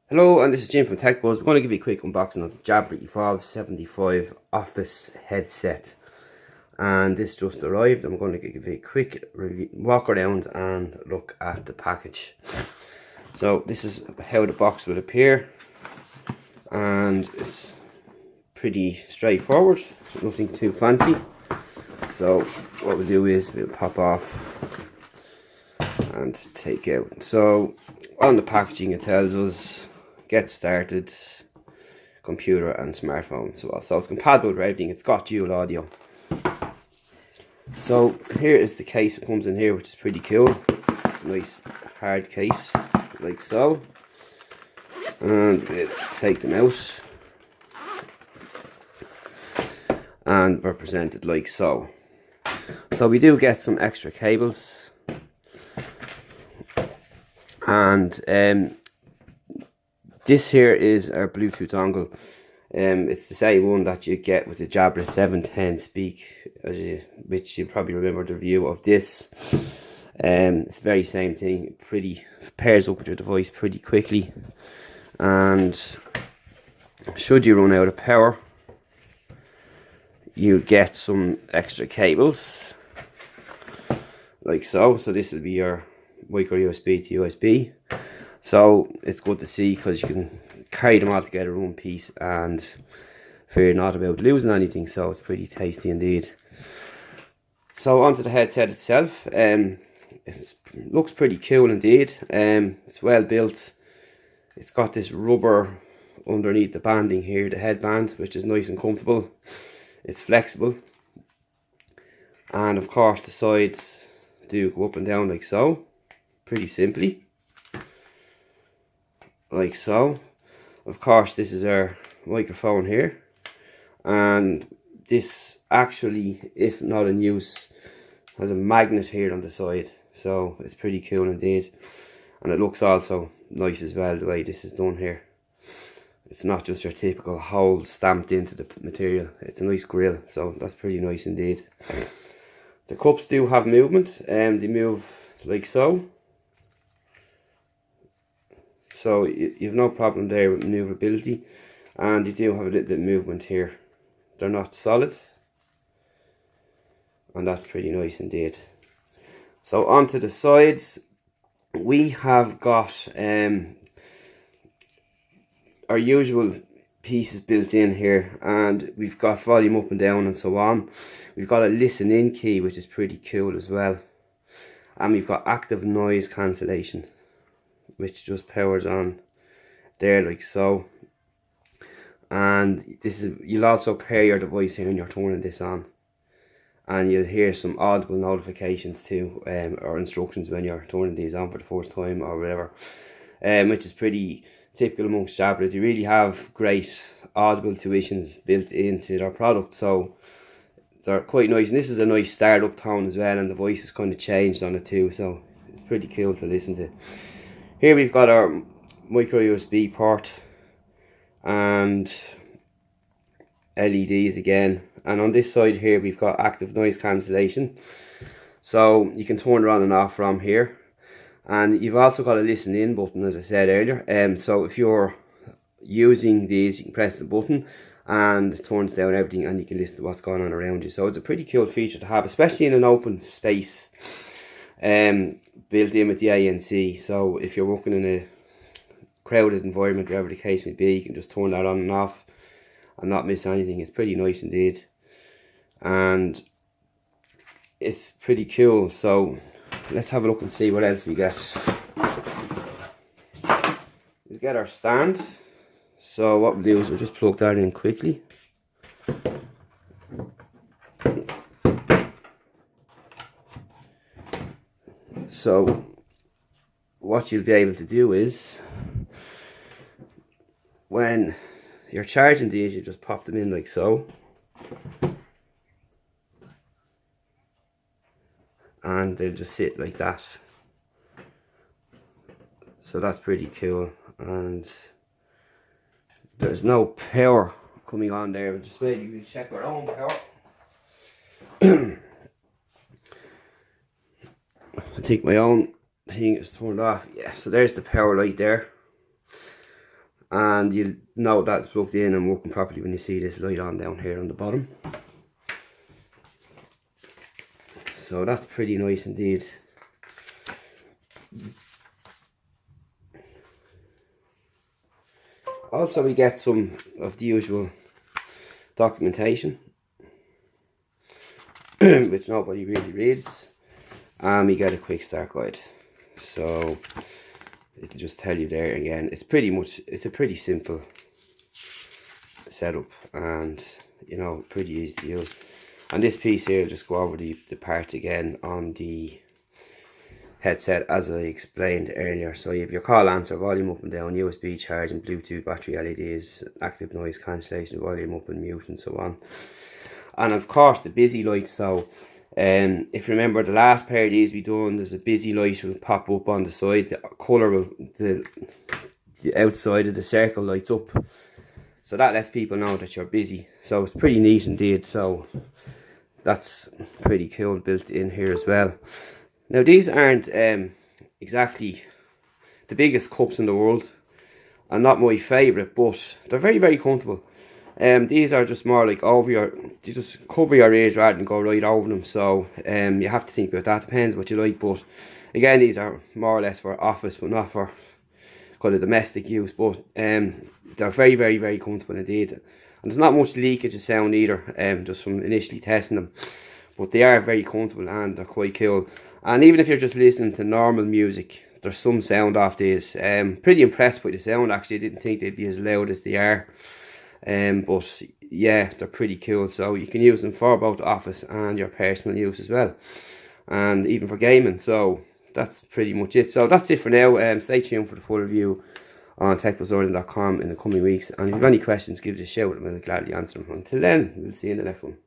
Hello, and this is Jim from Tech Buzz. We're going to give you a quick unboxing of the Jabra Evovle 75 Office headset. And this just arrived. I'm going to give you a quick walk around and look at the package. So this is how the box will appear. And it's pretty straightforward, nothing too fancy. So what we'll do is we'll pop off and take out. So on the packaging it tells us get started, computer and smartphone. So it's compatible with everything. It's got dual audio. So here is the case it comes in here, which is pretty cool. It's a nice hard case like so, and we'll take them out and we're presented like so. So we do get some extra cables, and this here is our Bluetooth dongle. It's the same one that you get with the Jabra 710 Speak, which you probably remember the review of this. It's the very same thing. Pretty pairs up with your device pretty quickly, and should you run out of power, you get some extra cables like so. So this will be your micro USB to USB. So it's good to see because you can carry them all together in one piece and fear not about losing anything. So it's pretty tasty indeed. So onto the headset itself. It looks pretty cool indeed. It's well built. It's got this rubber underneath the banding here, the headband, which is nice and comfortable. It's flexible, and of course the sides do go up and down like so, pretty simply. Like so. Of course this is our microphone here, and this actually, if not in use, has a magnet here on the side, so it's pretty cool indeed. And it looks also nice as well the way this is done here. It's not just your typical holes stamped into the material, it's a nice grill, so that's pretty nice indeed. The cups do have movement, and they move like so. So you have no problem there with maneuverability, and you do have a little bit of movement here. They're not solid, and that's pretty nice indeed. So onto the sides, we have got our usual pieces built in here, and we've got volume up and down and so on. We've got a listen in key, which is pretty cool as well, and we've got active noise cancellation, which just powers on there like so. And this is, you'll also pair your device here when you're turning this on, and you'll hear some audible notifications too, or instructions when you're turning these on for the first time or whatever, which is pretty typical amongst Jabra. They really have great audible tuitions built into their product, so they're quite nice. And this is a nice startup tone as well, and the voice is kind of changed on it too, so it's pretty cool to listen to. Here we've got our micro USB port and LEDs again, and on this side here we've got active noise cancellation, so you can turn it on and off from here. And you've also got a listen in button, as I said earlier. So if you're using these, you can press the button and it turns down everything, and you can listen to what's going on around you. So it's a pretty cool feature to have, especially in an open space, built in with the ANC. So if you're working in a crowded environment, whatever the case may be, you can just turn that on and off and not miss anything. It's pretty nice indeed, and it's pretty cool. So let's have a look and see what else we get. We'll get our stand. So what we'll do is we'll just plug that in quickly. So what you'll be able to do is, when you're charging these, you just pop them in like so, and they'll just sit like that. So that's pretty cool, and there's no power coming on there, but just wait, you can check our own power. I think my own thing is turned off. Yeah, so there's the power light there, and you'll know that it's plugged in and working properly when you see this light on down here on the bottom. So that's pretty nice indeed. Also, we get some of the usual documentation which nobody really reads, and we get a quick start guide. So it'll just tell you there again, it's a pretty simple setup, and you know, pretty easy to use. And this piece here will just go over the parts again on the headset as I explained earlier. So you have your call answer, volume up and down, USB charging, Bluetooth, battery, LEDs, active noise cancellation, volume up and mute, and so on. And of course the busy light. So if you remember the last pair of these we done, there's a busy light will pop up on the side, the colour will, the outside of the circle lights up, so that lets people know that you're busy. So it's pretty neat indeed. So that's pretty cool, built in here as well. Now these aren't exactly the biggest cups in the world and not my favourite, but they're very, very comfortable. These are just more like you just cover your ears rather than go right over them. So you have to think about that, depends what you like. But again, these are more or less for office, but not for kind of domestic use. But they're very, very, very comfortable indeed. And there's not much leakage of sound either, just from initially testing them. But they are very comfortable and they're quite cool. And even if you're just listening to normal music, there's some sound off these. Pretty impressed by the sound actually. I didn't think they'd be as loud as they are. But yeah, they're pretty cool. So you can use them for both office and your personal use as well. And even for gaming. So that's pretty much it. So that's it for now. Stay tuned for the full review on techbuzzordan.com in the coming weeks. And if you have any questions, give us a shout and we'll gladly answer them. Until then, we'll see you in the next one.